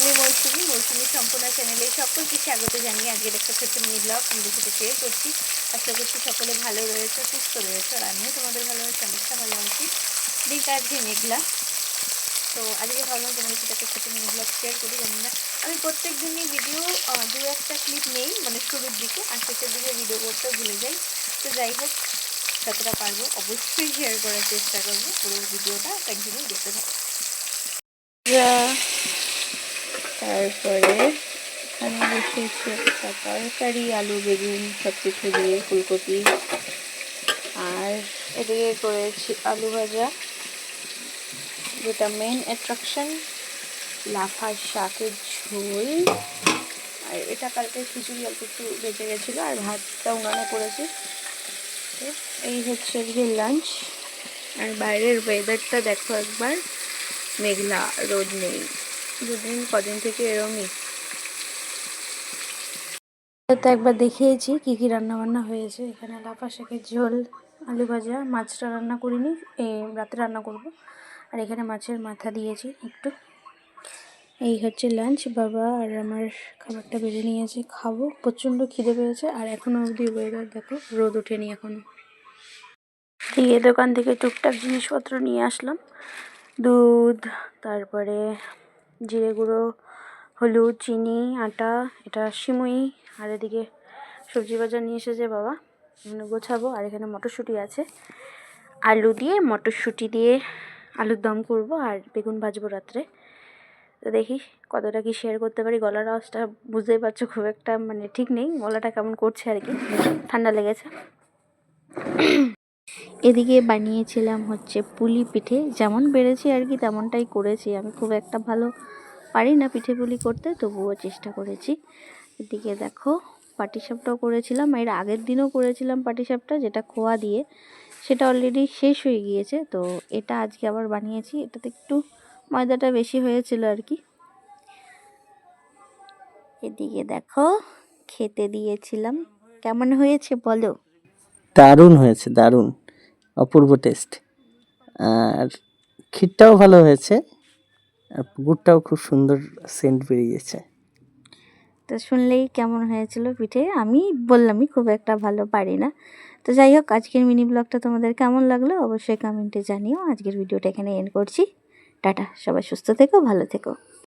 আমি মৌসুমি সম্পূর্ণ চ্যানেলে সকলকে স্বাগত জানিয়ে আজকের একটা ছোট্ট মিনি ব্লগ তোমাদের সাথে শেয়ার করছি। আশা করছি সকলে ভালো রয়েছে, সুস্থ রয়েছে, আর আমিও তোমাদের ভালো আছি, অনেকটা ভালো আছি। দিনটা আজকে মেঘলা, তো আজকে ভাবলাম তোমাদের সাথে একটা ছোটো মিনি ব্লগ শেয়ার করি। জানি না আমি প্রত্যেক দিনই ভিডিও দু একটা ক্লিপ নেই, মানে শুরুর দিকে, আর শেষের দিকে ভিডিও করতে ভুলে যাই। তো যাই হোক, যতটা পারবো অবশ্যই শেয়ার করার চেষ্টা করবো। পুরো ভিডিওটা কন্টিনিউ দেখতে থাকো। তারপরে এখানে বসেছি একটা তরকারি, আলু বেগুন সব কিছু দিয়ে, ফুলকপি, আর এদিকে করেছি আলু ভাজা, যেটা মেন অ্যাট্রাকশন, লাফা শাকের ঝোল, আর এটা কালকে খিচুড়ি অল্প একটু বেঁচে গেছিলো, আর ভাতটা উনানে করেছি। তো এই হচ্ছে আজকে লাঞ্চ। আর বাইরের ওয়েদারটা দেখো একবার, মেঘলা, রোদ নেই, কদিন থেকে এরমই। তো একবার দেখিয়েছি কী কী রান্নাবান্না হয়েছে। এখানে লাফা শাকের ঝোল, আলু ভাজা, মাছটা রান্না করিনি, রাতে রান্না করব। আর এখানে মাছের মাথা দিয়েছি একটু। এই হচ্ছে লাঞ্চ। বাবা আর আমার খাবারটা বেড়ে নিয়েছে, খাবো। প্রচণ্ড খিদে পেয়েছে, আর এখনও অবধি ওয়েদার দেখো, রোদ ওঠেনি এখনও। দিয়ে দোকান থেকে টুকটাক জিনিসপত্র নিয়ে আসলাম, দুধ, তারপরে জিরে গুঁড়ো, হলুদ, চিনি, আটা, এটা সিমুই, আর এদিকে সবজি বাজার নিয়ে এসেছে বাবা, এখানে গোছাবো। আর এখানে মটরশুঁটি আছে, আলু দিয়ে মটরশুঁটি দিয়ে আলুর দম করব, আর বেগুন ভাজবো রাত্রে। তো দেখি কতটা কি শেয়ার করতে পারি। গলার আওয়াজটা বুঝতেই পারছো, খুব একটা মানে ঠিক নেই, গলাটা কেমন করছে আর কি, ঠান্ডা লেগেছে। এদিকে বানিয়েছিলাম হচ্ছে পুলি পিঠে, যেমন বেড়েছি আর কি তেমনটাই করেছি। আমি খুব একটা ভালো পারি না পিঠে পুলি করতে, তবুও চেষ্টা করেছি। এদিকে দেখো পাটিসাপটাও করেছিলাম, এর আগের দিনও করেছিলাম পাটিসাপটা, যেটা খোয়া দিয়ে, সেটা অলরেডি শেষ হয়ে গিয়েছে। তো এটা আজকে আবার বানিয়েছি, এটাতে একটু ময়দাটা বেশি হয়েছিল আর কি। এদিকে দেখো খেতে দিয়েছিলাম, কেমন হয়েছে বলো? দারুণ হয়েছে, দারুণ, অপূর্ব টেস্ট। আর ক্ষীরটাও ভালো হয়েছে, আর পুকুরটাও খুব সুন্দর সেন্ট বেরিয়েছে। তো শুনলেই কেমন হয়েছিল পিঠে। আমি বললামই খুব একটা ভালো পারি না। তো যাই হোক, আজকের মিনি ব্লগটা তোমাদের কেমন লাগলো অবশ্যই কমেন্টে জানিও। আজকের ভিডিওটা এখানে এন্ড করছি। টাটা, সবাই সুস্থ থেকো, ভালো থেকো।